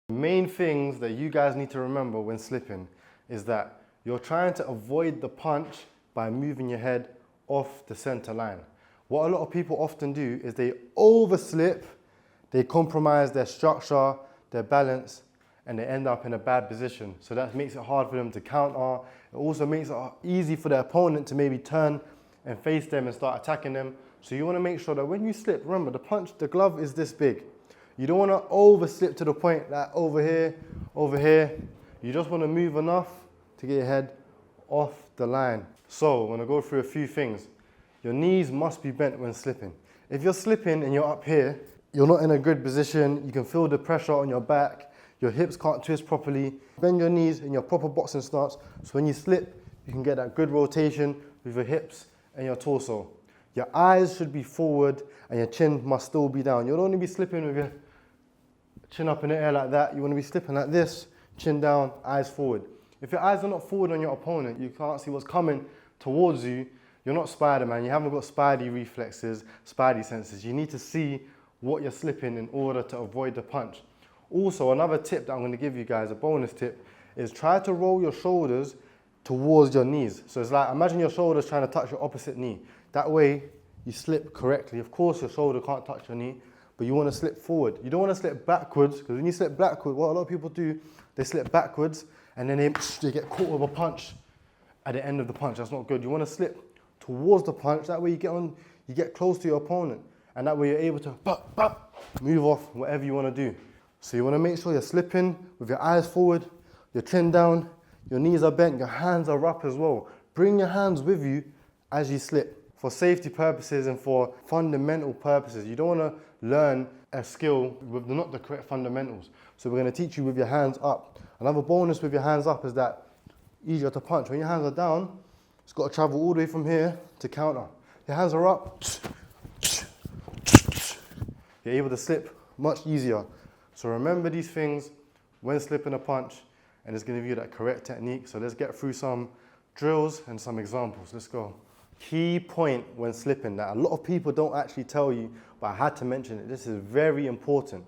Main things that you guys need to remember when slipping is that you're trying to avoid the punch by moving your head off the center line. What a lot of people often do is they overslip, they compromise their structure, their balance, and they end up in a bad position. So that makes it hard for them to counter. It also makes it easy for their opponent to maybe turn and face them and start attacking them. So you want to make sure that when you slip, remember the glove is this big. You don't want to overslip to the point that over here. You just want to move enough to get your head off the line. So I'm going to go through a few things. Your knees must be bent when slipping. If you're slipping and you're up here, you're not in a good position. You can feel the pressure on your back. Your hips can't twist properly. Bend your knees in your proper boxing stance. So when you slip, you can get that good rotation with your hips and your torso. Your eyes should be forward and your chin must still be down. You don't want to be slipping with your chin up in the air like that. You want to be slipping like this, chin down, eyes forward. If your eyes are not forward on your opponent, you can't see what's coming towards you, you're not Spider-Man. You haven't got spidey reflexes, spidey senses. You need to see what you're slipping in order to avoid the punch. Also, another tip that I'm going to give you guys, a bonus tip, is try to roll your shoulders towards your knees. So it's like, imagine your shoulders trying to touch your opposite knee. That way, you slip correctly. Of course, your shoulder can't touch your knee, but you want to slip forward. You don't want to slip backwards, because when you slip backwards, what a lot of people do, they slip backwards, and then they get caught with a punch at the end of the punch. That's not good. You want to slip towards the punch. That way you get close to your opponent, and that way you're able to move off whatever you want to do. So you want to make sure you're slipping with your eyes forward, your chin down, your knees are bent, your hands are up as well. Bring your hands with you as you slip. For safety purposes and for fundamental purposes, you don't want to learn a skill with not the correct fundamentals. So we're going to teach you with your hands up. Another bonus with your hands up is that easier to punch. When your hands are down, it's got to travel all the way from here to counter. Your hands are up, you're able to slip much easier. So remember these things when slipping a punch, and it's going to give you that correct technique. So let's get through some drills and some examples. Let's go. Key point when slipping that a lot of people don't actually tell you, but I had to mention it. This is very important.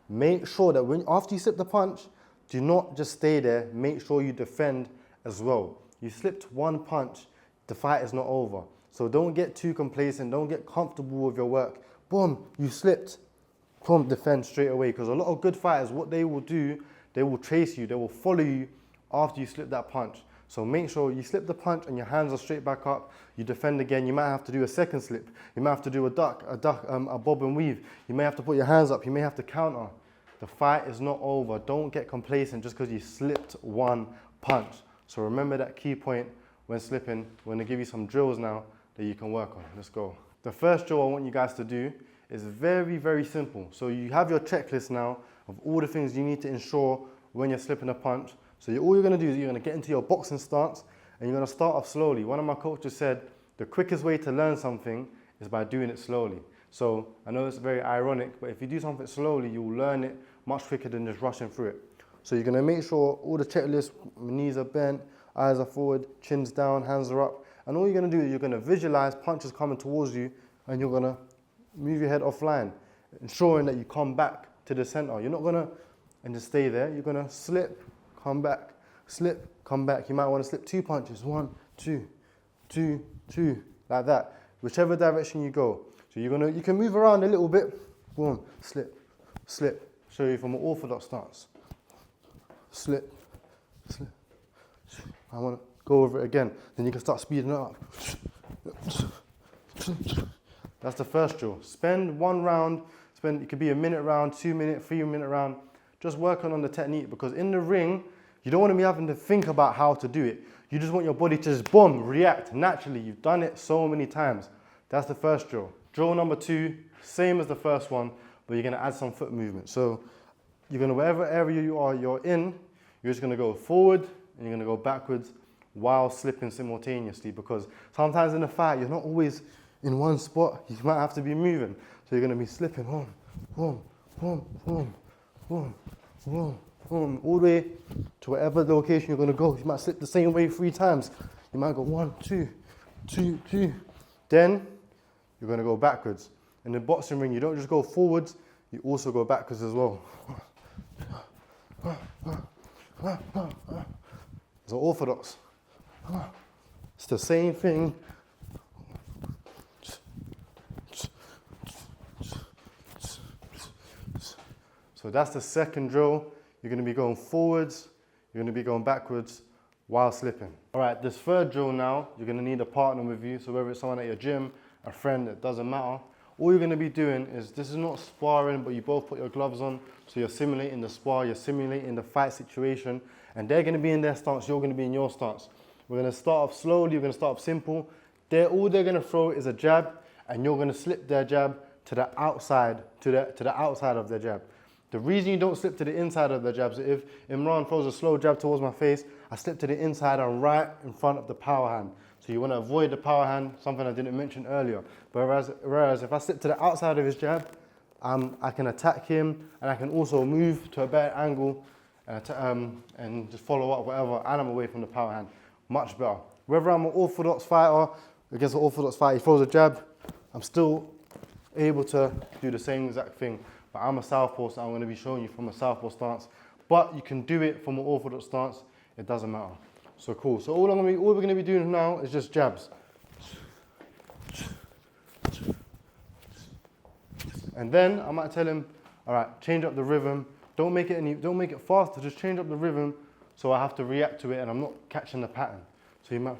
Make sure that after you slip the punch, do not just stay there. Make sure you defend as well. You slipped one punch, the fight is not over. So don't get too complacent. Don't get comfortable with your work. Boom, you slipped. Boom, defend straight away. Because a lot of good fighters, what they will do, they will chase you. They will follow you after you slip that punch. So make sure you slip the punch and your hands are straight back up. You defend again. You might have to do a second slip. You might have to do a bob and weave. You may have to put your hands up. You may have to counter. The fight is not over. Don't get complacent just because you slipped one punch. So remember that key point when slipping. We're going to give you some drills now that you can work on. Let's go. The first drill I want you guys to do is very, very simple. So you have your checklist now of all the things you need to ensure when you're slipping a punch. So all you're going to do is you're going to get into your boxing stance and you're going to start off slowly. One of my coaches said the quickest way to learn something is by doing it slowly. So I know it's very ironic, but if you do something slowly, you'll learn it much quicker than just rushing through it. So you're going to make sure all the checklists, knees are bent, eyes are forward, chin's down, hands are up. And all you're going to do is you're going to visualize punches coming towards you and you're going to move your head offline, ensuring that you come back to the center. You're not going to and just stay there. You're going to slip, come back, slip, come back. You might want to slip two punches. 1, 2, 2, 2, like that. Whichever direction you go. So you can move around a little bit. Boom, slip, slip. Show you from an orthodox stance. Slip, slip. I want to go over it again. Then you can start speeding it up. That's the first drill. Spend one round. It could be a minute round, 2 minute, 3 minute round. Just working on the technique, because in the ring, you don't want to be having to think about how to do it. You just want your body to just boom, react naturally. You've done it so many times. That's the first drill. Drill number 2, same as the first one, but you're going to add some foot movement. So you're going to, wherever area you're in, you're just going to go forward and you're going to go backwards while slipping simultaneously, because sometimes in a fight, you're not always in one spot. You might have to be moving. So you're going to be slipping, boom, boom, boom, boom, boom, boom, boom, all the way to whatever location you're going to go. You might slip the same way 3 times. You might go 1, 2, 2, 2. Then you're going to go backwards. In the boxing ring, you don't just go forwards, you also go backwards as well. It's orthodox. It's the same thing. So that's the second drill. You're going to be going forwards, you're going to be going backwards while slipping. All right, this third drill now, you're going to need a partner with you. So whether it's someone at your gym, a friend, it doesn't matter. All you're going to be doing is, this is not sparring, but you both put your gloves on. So you're simulating the spar, you're simulating the fight situation, and they're going to be in their stance, you're going to be in your stance. We're going to start off slowly, we're going to start off simple. All they're going to throw is a jab, and you're going to slip their jab to the outside, to the outside of their jab. The reason you don't slip to the inside of the jabs, if Imran throws a slow jab towards my face, I slip to the inside and right in front of the power hand. So you want to avoid the power hand, something I didn't mention earlier. Whereas if I slip to the outside of his jab, I can attack him, and I can also move to a better angle and just follow up whatever, and I'm away from the power hand. Much better. Whether I'm an orthodox fighter, against an orthodox fighter, he throws a jab, I'm still able to do the same exact thing. But I'm a southpaw, so I'm going to be showing you from a southpaw stance. But you can do it from an orthodox stance, it doesn't matter. So cool. So all we're going to be doing now is just jabs. And then I might tell him, all right, change up the rhythm. Don't make it faster, just change up the rhythm so I have to react to it and I'm not catching the pattern. So you might.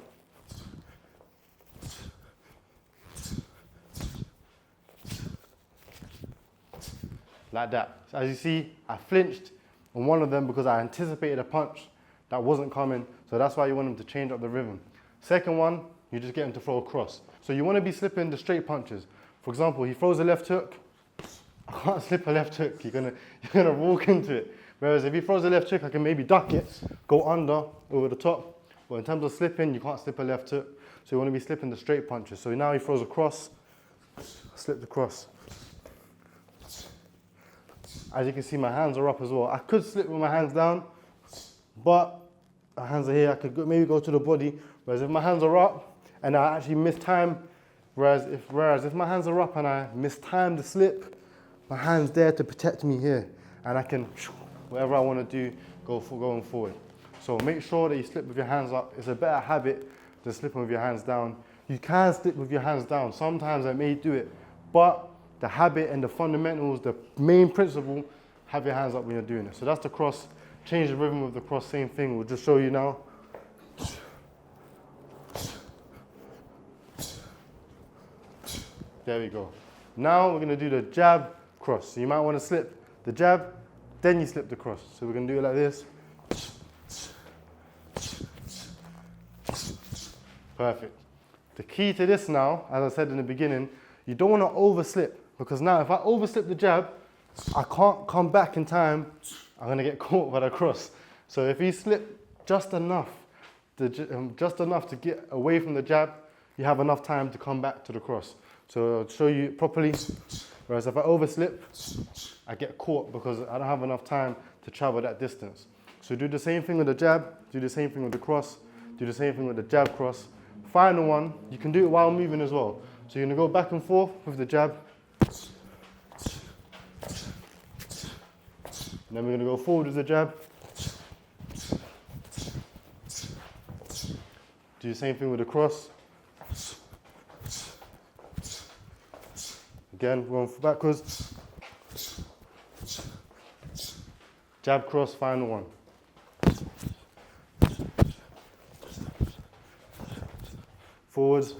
Like that. So as you see, I flinched on one of them because I anticipated a punch that wasn't coming. So that's why you want him to change up the rhythm. Second one, you just get him to throw a cross. So you want to be slipping the straight punches. For example, he throws a left hook. I can't slip a left hook. You're gonna walk into it. Whereas if he throws a left hook, I can maybe duck it, go under, over the top. But in terms of slipping, you can't slip a left hook. So you want to be slipping the straight punches. So now he throws a cross, slip the cross. As you can see, my hands are up as well. I could slip with my hands down, but my hands are here. I could maybe go to the body. Whereas if my hands are up and I actually miss time, whereas if my hands are up and I miss time to slip, my hand's there to protect me here. And I can, whatever I want to do, going forward. So make sure that you slip with your hands up. It's a better habit than slipping with your hands down. You can slip with your hands down. Sometimes I may do it, but the habit and the fundamentals, the main principle, have your hands up when you're doing it. So that's the cross. Change the rhythm of the cross, same thing. We'll just show you now. There we go. Now we're gonna do the jab cross. So you might want to slip the jab, then you slip the cross. So we're gonna do it like this. Perfect. The key to this now, as I said in the beginning, you don't want to overslip, because now if I overslip the jab, I can't come back in time. I'm going to get caught by the cross. So if you slip just enough to get away from the jab, you have enough time to come back to the cross. So I'll show you properly. Whereas if I overslip, I get caught because I don't have enough time to travel that distance. So do the same thing with the jab, do the same thing with the cross, do the same thing with the jab cross. Final one, you can do it while moving as well. So you're going to go back and forth with the jab. And then we're going to go forward with the jab. Do the same thing with the cross. Again, going backwards. Jab, cross, final one. Forwards.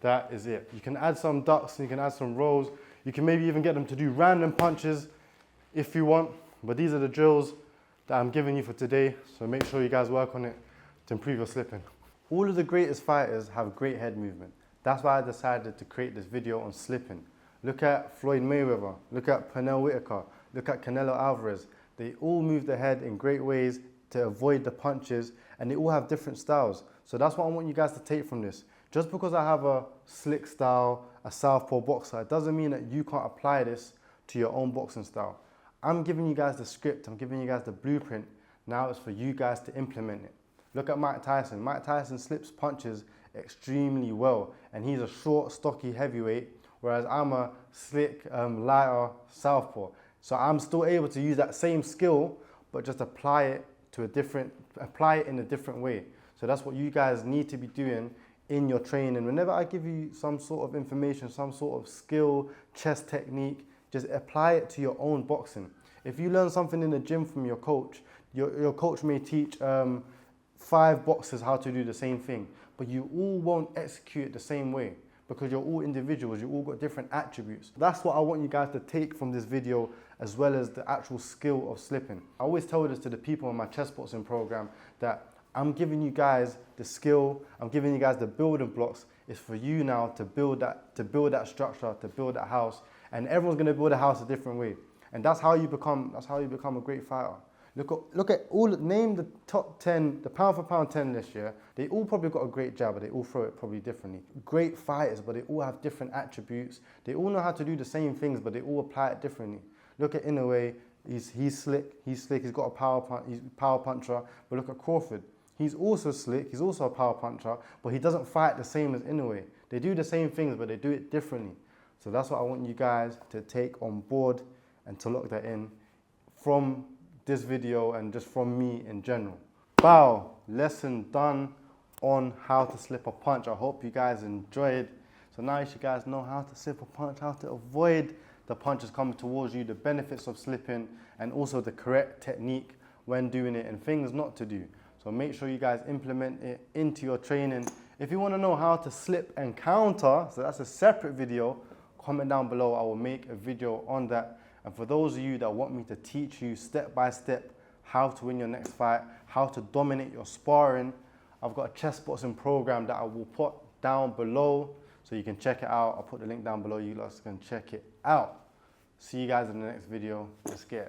That is it. You can add some ducks, you can add some rolls. You can maybe even get them to do random punches if you want. But these are the drills that I'm giving you for today. So make sure you guys work on it to improve your slipping. All of the greatest fighters have great head movement. That's why I decided to create this video on slipping. Look at Floyd Mayweather, look at Pernell Whitaker, look at Canelo Alvarez. They all move their head in great ways to avoid the punches, and they all have different styles. So that's what I want you guys to take from this. Just because I have a slick style, a southpaw boxer, it doesn't mean that you can't apply this to your own boxing style. I'm giving you guys the script, I'm giving you guys the blueprint. Now it's for you guys to implement it. Look at Mike Tyson. Mike Tyson slips punches extremely well, and he's a short, stocky heavyweight whereas I'm a slick, lighter southpaw. So I'm still able to use that same skill, but just apply it in a different way. So that's what you guys need to be doing in your training. Whenever I give you some sort of information, some sort of skill, chest technique, just apply it to your own boxing. If you learn something in the gym from your coach, your coach may teach 5 boxers how to do the same thing, but you all won't execute it the same way because you're all individuals, you all got different attributes. That's what I want you guys to take from this video, as well as the actual skill of slipping. I always tell this to the people in my chest boxing program, that I'm giving you guys the skill, I'm giving you guys the building blocks. It's for you now to build that structure, to build that house, and everyone's gonna build a house a different way. And that's how you become a great fighter. Name the top 10, the pound for pound 10 this year. They all probably got a great jab, but they all throw it probably differently. Great fighters, but they all have different attributes. They all know how to do the same things, but they all apply it differently. Look at Inoue, he's slick, he's got a he's a power puncher, but look at Crawford. He's also slick, he's also a power puncher, but he doesn't fight the same as Inoue. They do the same things, but they do it differently. So that's what I want you guys to take on board and to look that in from this video and just from me in general. Bow, lesson done on how to slip a punch. I hope you guys enjoyed. So now you guys know how to slip a punch, how to avoid the punches coming towards you, the benefits of slipping, and also the correct technique when doing it and things not to do. So make sure you guys implement it into your training. If you want to know how to slip and counter, so that's a separate video, comment down below. I will make a video on that. And for those of you that want me to teach you step by step how to win your next fight, how to dominate your sparring, I've got a chest boxing program that I will put down below so you can check it out. I'll put the link down below, you guys can check it out. See you guys in the next video. Let's get it.